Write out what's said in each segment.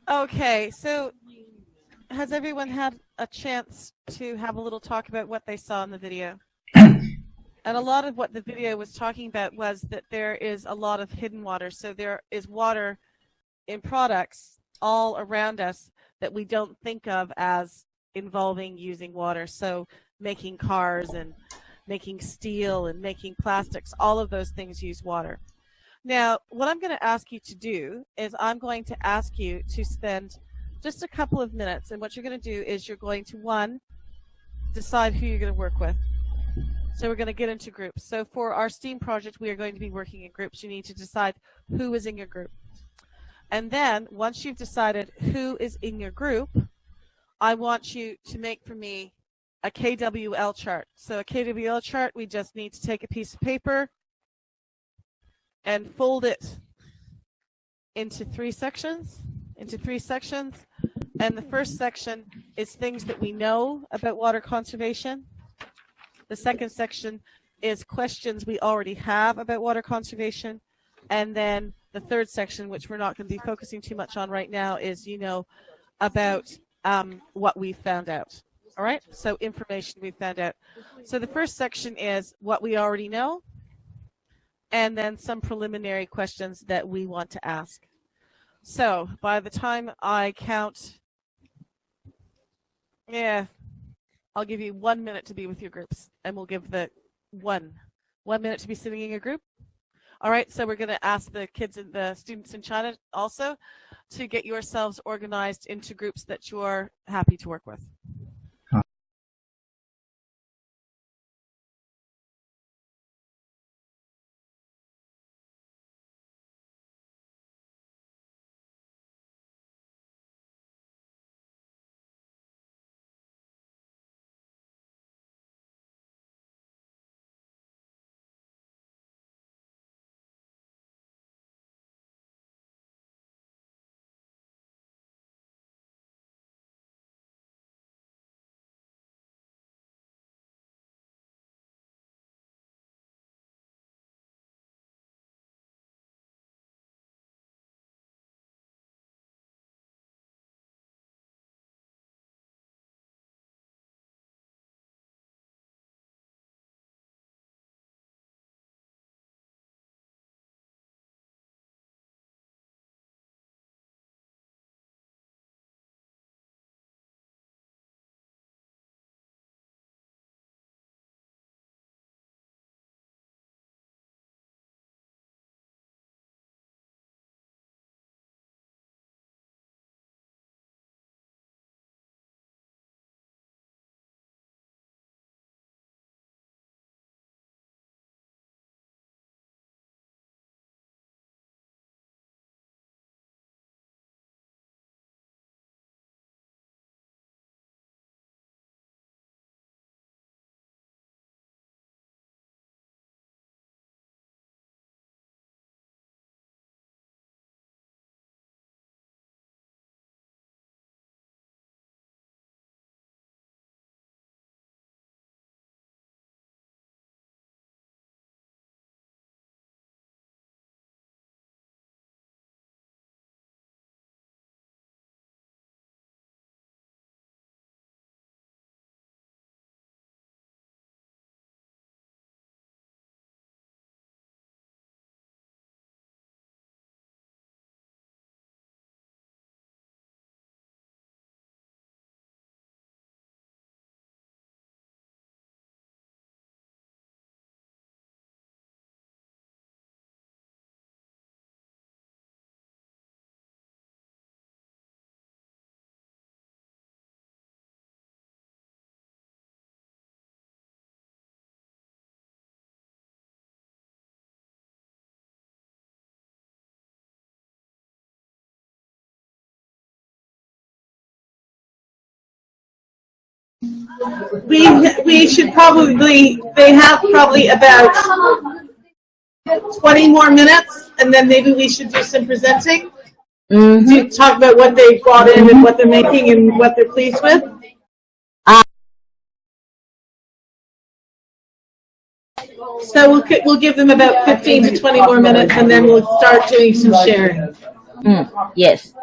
Okay, so has everyone had a chance to have a little talk about what they saw in the video? And a lot of what the video was talking about was that there is a lot of hidden water. So there is water in products all around us that we don't think of as involving using water. So making cars and making steel and making plastics, all of those things use water. Now, what I'm going to ask you to do is I'm going to ask you to spend just a couple of minutes, and what you're going to do is you're going to, one, decide who you're going to work with. So we're going to get into groups. So for our STEAM project, we are going to be working in groups. You need to decide who is in your group. And then once you've decided who is in your group, I want you to make for me a KWL chart. So a KWL chart, we just need to take a piece of paper and fold it into three sections. And the first section is things that we know about water conservation. The second section is questions we already have about water conservation. And then the third section, which we're not going to be focusing too much on right now, is, about what we found out. All right? So information we found out. So the first section is what we already know, and then some preliminary questions that we want to ask. So by the time I count, I'll give you 1 minute to be with your groups, and we'll give the one minute to be sitting in your group. All right, so we're going to ask the kids and the students in China also to get yourselves organized into groups that you're happy to work with. We should probably, they have probably about 20 more minutes, and then maybe we should do some presenting to talk about what they brought in and what they're making and what they're pleased with. So we'll give them about 15 to 20 more minutes, and then we'll start doing some sharing. Yes.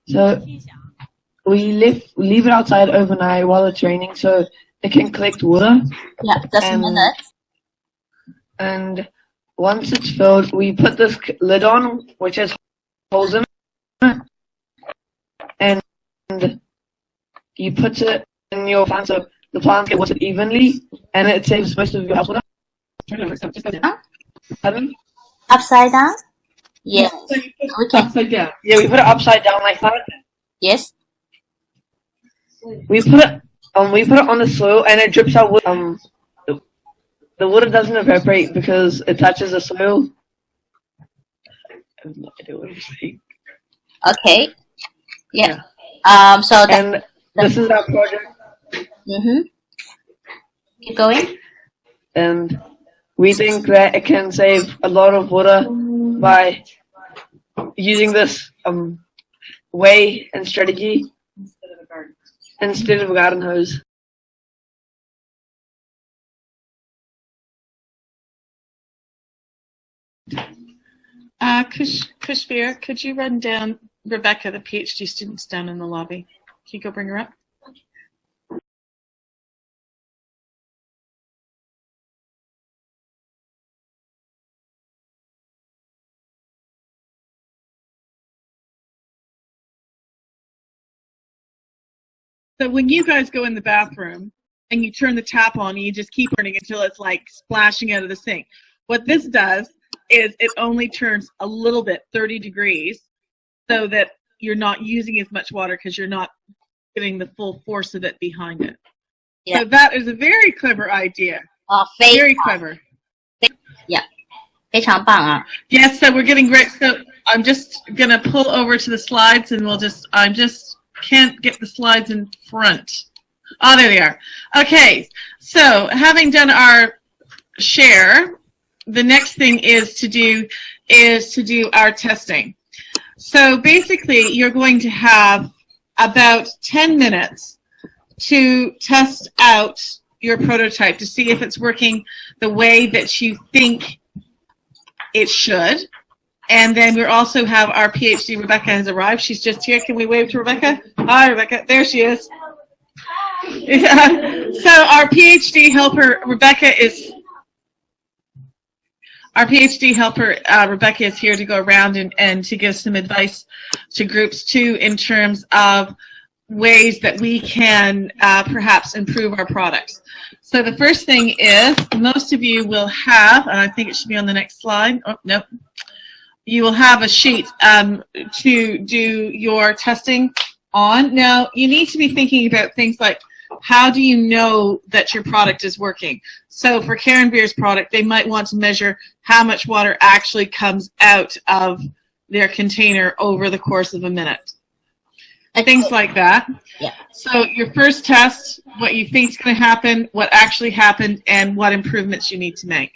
So we leave it outside overnight while it's raining so it can collect water. Yeah, just a minute. And once it's filled, we put this lid on, which has holes in it, and you put it in your plant so the plants get watered evenly, and it saves most of your house water. Pardon? Upside down? Yes. So you put We can. upside down. Yeah, we put it upside down like that. Yes. We put it on the soil, and it drips out. The water doesn't evaporate because it touches the soil. I have no idea what I'm saying. Okay. Yeah. So that. And this is our project. Keep going. And we think that it can save a lot of water by using this way and strategy instead of a garden hose. Kashmir, could you run down Rebecca, the PhD student's down in the lobby? Can you go bring her up? So when you guys go in the bathroom and you turn the tap on and you just keep turning until it's like splashing out of the sink, what this does is it only turns a little bit, 30 degrees, so that you're not using as much water because you're not getting the full force of it behind it. Yeah. So that is a very clever idea. Very clever. Yeah. 非常棒啊. Yes, so we're getting great. So I'm just going to pull over to the slides and I just can't get the slides in front. Oh, there they are. Okay, so having done our share, the next thing is to do our testing. So basically, you're going to have about 10 minutes to test out your prototype to see if it's working the way that you think it should. And then we also have our PhD, Rebecca, has arrived. She's just here. Can we wave to Rebecca? Hi, Rebecca. There she is. Yeah. So our PhD helper, Rebecca, is here to go around and to give some advice to groups too in terms of ways that we can perhaps improve our products. So the first thing is, most of you will have, and I think it should be on the next slide. Oh, no. You will have a sheet to do your testing on. Now, you need to be thinking about things like, how do you know that your product is working? So for Karen Beer's product, they might want to measure how much water actually comes out of their container over the course of a minute. Things like that. Yeah. So your first test, what you think is going to happen, what actually happened, and what improvements you need to make.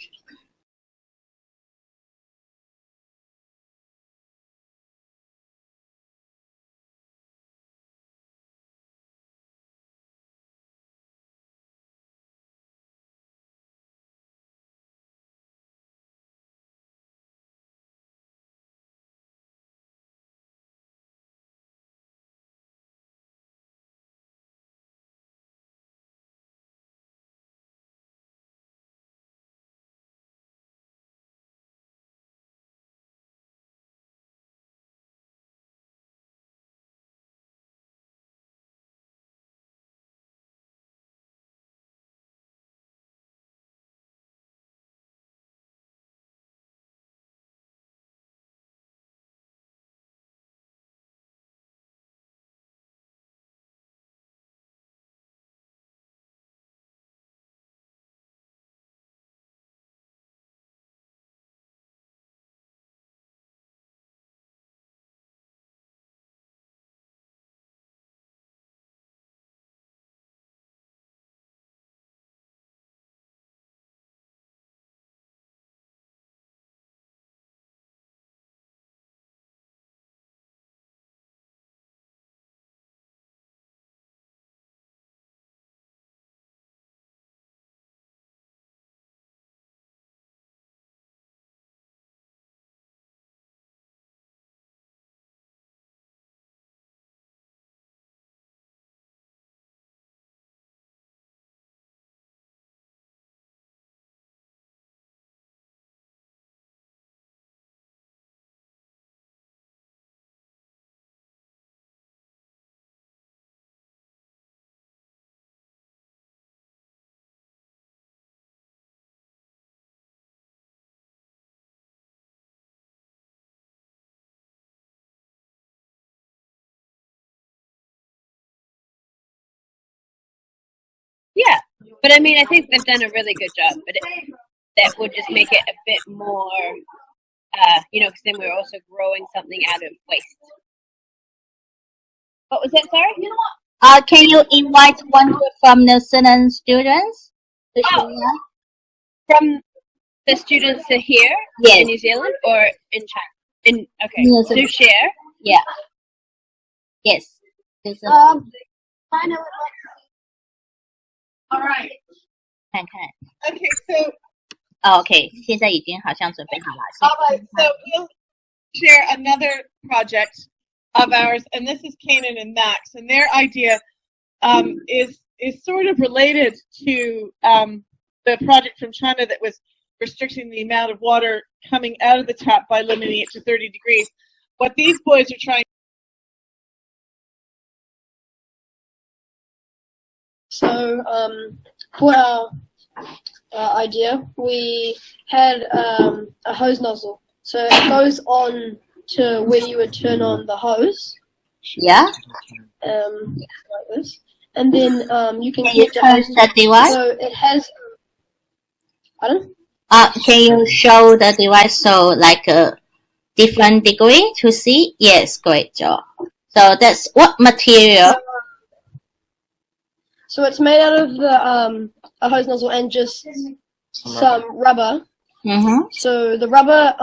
But I mean, I think they've done a really good job. But that would just make it a bit more, because then we're also growing something out of waste. What was that, sorry? Can you invite one from New Zealand students to share? From the students are here Yes. in New Zealand or in China? New Zealand. To share. Yeah. Yes. New Zealand. I know. All right. 看看。 Okay, so OK， 现在已经好像准备好了。 all right, so we'll share another project of ours, and this is Kanan and Max, and their idea is sort of related to the project from China that was restricting the amount of water coming out of the tap by limiting it to 30 degrees. What these boys are trying. So for our idea, we had a hose nozzle. So it goes on to where you would turn on the hose. Yeah. Like this. And then you can Can you connect it. turn the device? So it has. Pardon? Can you show the device so like a different degree to see? Yes, great job. So that's what material? So it's made out of the a hose nozzle and just some rubber. Mm-hmm. So the rubber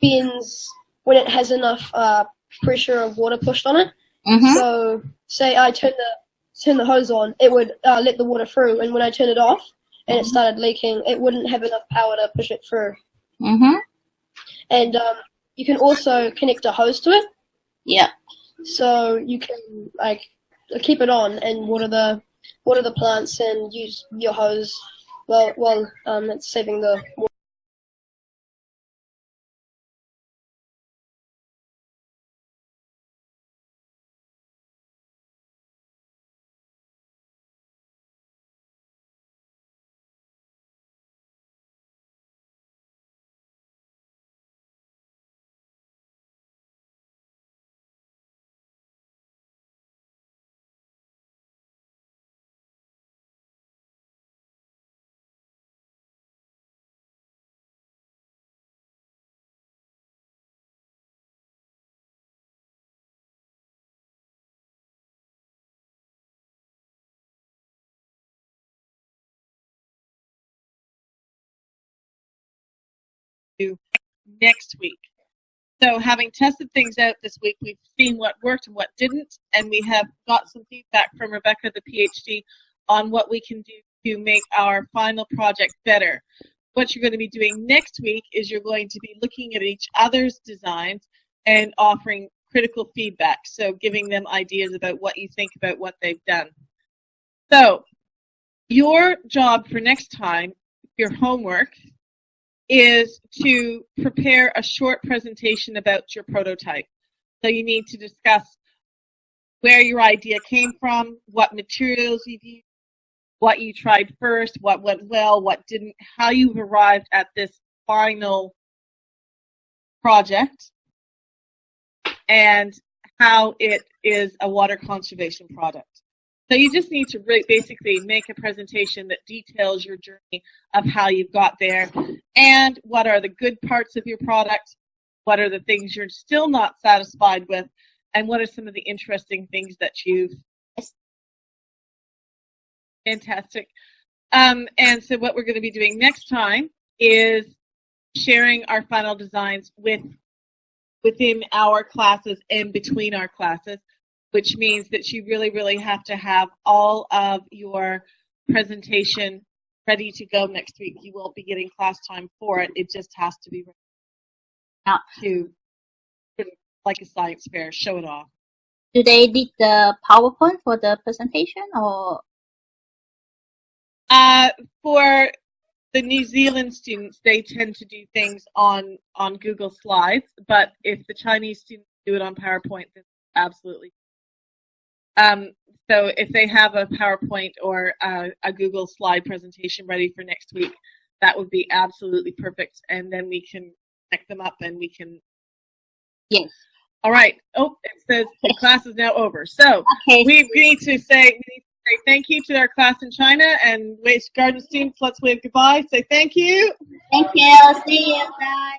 bends when it has enough pressure of water pushed on it. Mm-hmm. So say I turn the hose on, it would let the water through, and when I turn it off and it started leaking, it wouldn't have enough power to push it through. Mm-hmm. And you can also connect a hose to it. Yeah. So you can like keep it on and water the plants and use your hose while it's saving the water. Next week. So having tested things out this week, we've seen what worked and what didn't, and we have got some feedback from Rebecca, the PhD, on what we can do to make our final project better. What you're going to be doing next week is you're going to be looking at each other's designs and offering critical feedback, so giving them ideas about what you think about what they've done. So your job for next time, your homework, is to prepare a short presentation about your prototype. So you need to discuss where your idea came from, what materials you've used, what you tried first, what went well, what didn't, how you've arrived at this final project, and how it is a water conservation product. So you just need to basically make a presentation that details your journey of how you've got there and what are the good parts of your product, what are the things you're still not satisfied with, and what are some of the interesting things that you've... Fantastic. And so what we're going to be doing next time is sharing our final designs within our classes and between our classes, which means that you really, really have to have all of your presentation ready to go next week. You won't be getting class time for it. It just has to be ready to, like a science fair, show it off. Do they need the PowerPoint for the presentation or? For the New Zealand students, they tend to do things on Google Slides, but if the Chinese students do it on PowerPoint, then absolutely. So if they have a PowerPoint or a Google slide presentation ready for next week, that would be absolutely perfect. And then we can connect them up and we can... Yes. All right. Oh, it says the class is now over. So okay. we need to say say thank you to our class in China, and Waste Garden students, let's wave goodbye. Say thank you. Thank you. See you. Bye.